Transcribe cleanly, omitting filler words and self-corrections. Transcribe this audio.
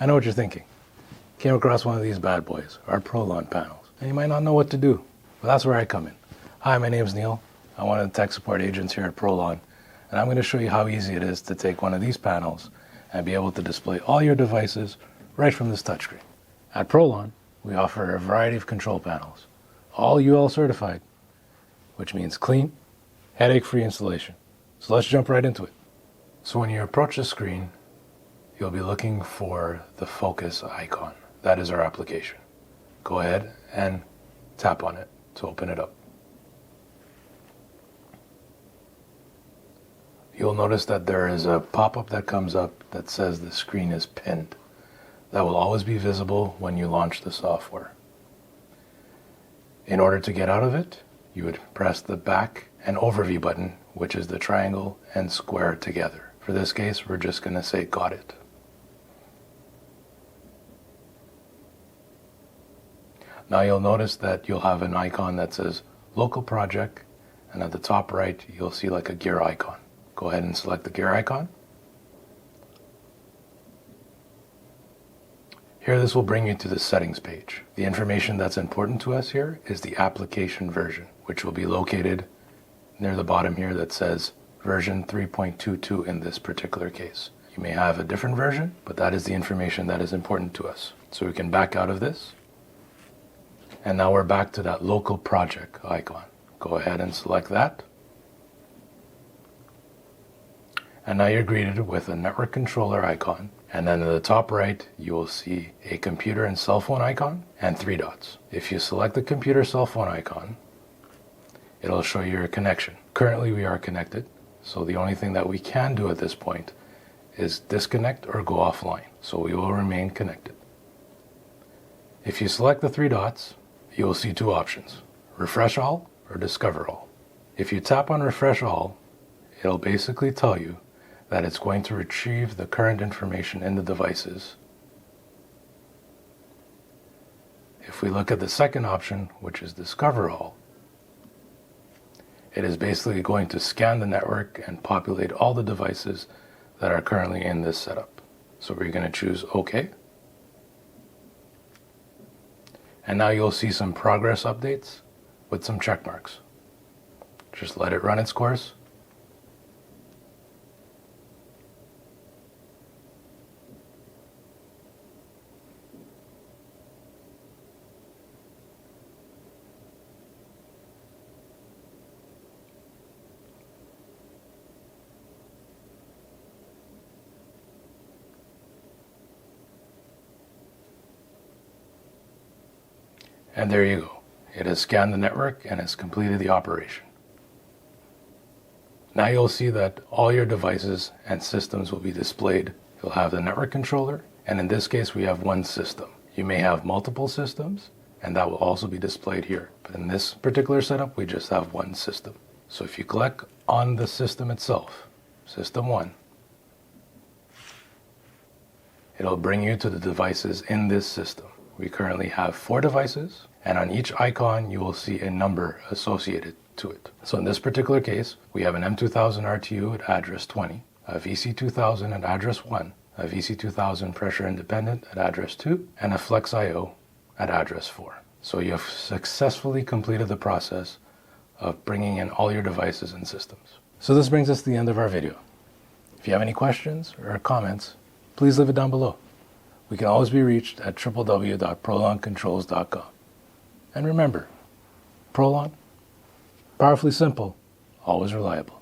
I know what you're thinking. Came across one of these bad boys, our Prolon panels, and you might not know what to do. Well, that's where I come in. Hi, my name's Neil. I'm one of the tech support agents here at Prolon, and I'm going to show you how easy it is to take one of these panels and be able to display all your devices right from this touchscreen. At Prolon, we offer a variety of control panels, all UL certified, which means clean, headache-free installation. So let's jump right into it. So when you approach the screen, you'll be looking for the focus icon. That is our application. Go ahead and tap on it to open it up. You'll notice that there is a pop-up that comes up that says the screen is pinned. That will always be visible when you launch the software. In order to get out of it, you would press the back and overview button, which is the triangle and square together. For this case, we're just going to say got it. Now you'll notice that you'll have an icon that says local project, and at the top right you'll see like a gear icon. Go ahead and select the gear icon. Here this will bring you to the settings page. The information that's important to us here is the application version, which will be located near the bottom here that says version 3.22 in this particular case. You may have a different version, but that is the information that is important to us. So we can back out of this. And now we're back to that local project icon. Go ahead and select that. And now you're greeted with a network controller icon. And then in the top right, you will see a computer and cell phone icon and 3 dots. If you select the computer cell phone icon, it'll show you your connection. Currently we are connected, so the only thing that we can do at this point is disconnect or go offline. So we will remain connected. If you select the 3 dots, you will see 2 options, refresh all or discover all. If you tap on refresh all, it'll basically tell you that it's going to retrieve the current information in the devices. If we look at the second option, which is discover all, it is basically going to scan the network and populate all the devices that are currently in this setup. So we're going to choose OK. And now you'll see some progress updates with some check marks. Just let it run its course. And there you go. It has scanned the network and has completed the operation. Now you'll see that all your devices and systems will be displayed. You'll have the network controller, and in this case we have one system. You may have multiple systems, and that will also be displayed here. But in this particular setup, we just have one system. So if you click on the system itself, System 1, it'll bring you to the devices in this system. We currently have 4 devices, and on each icon you will see a number associated to it. So in this particular case, we have an M2000 RTU at address 20, a VC2000 at address 1, a VC2000 pressure independent at address 2, and a FlexIO at address 4. So you have successfully completed the process of bringing in all your devices and systems. So this brings us to the end of our video. If you have any questions or comments, please leave it down below. We can always be reached at www.proloncontrols.com. And remember, Prolon, powerfully simple, always reliable.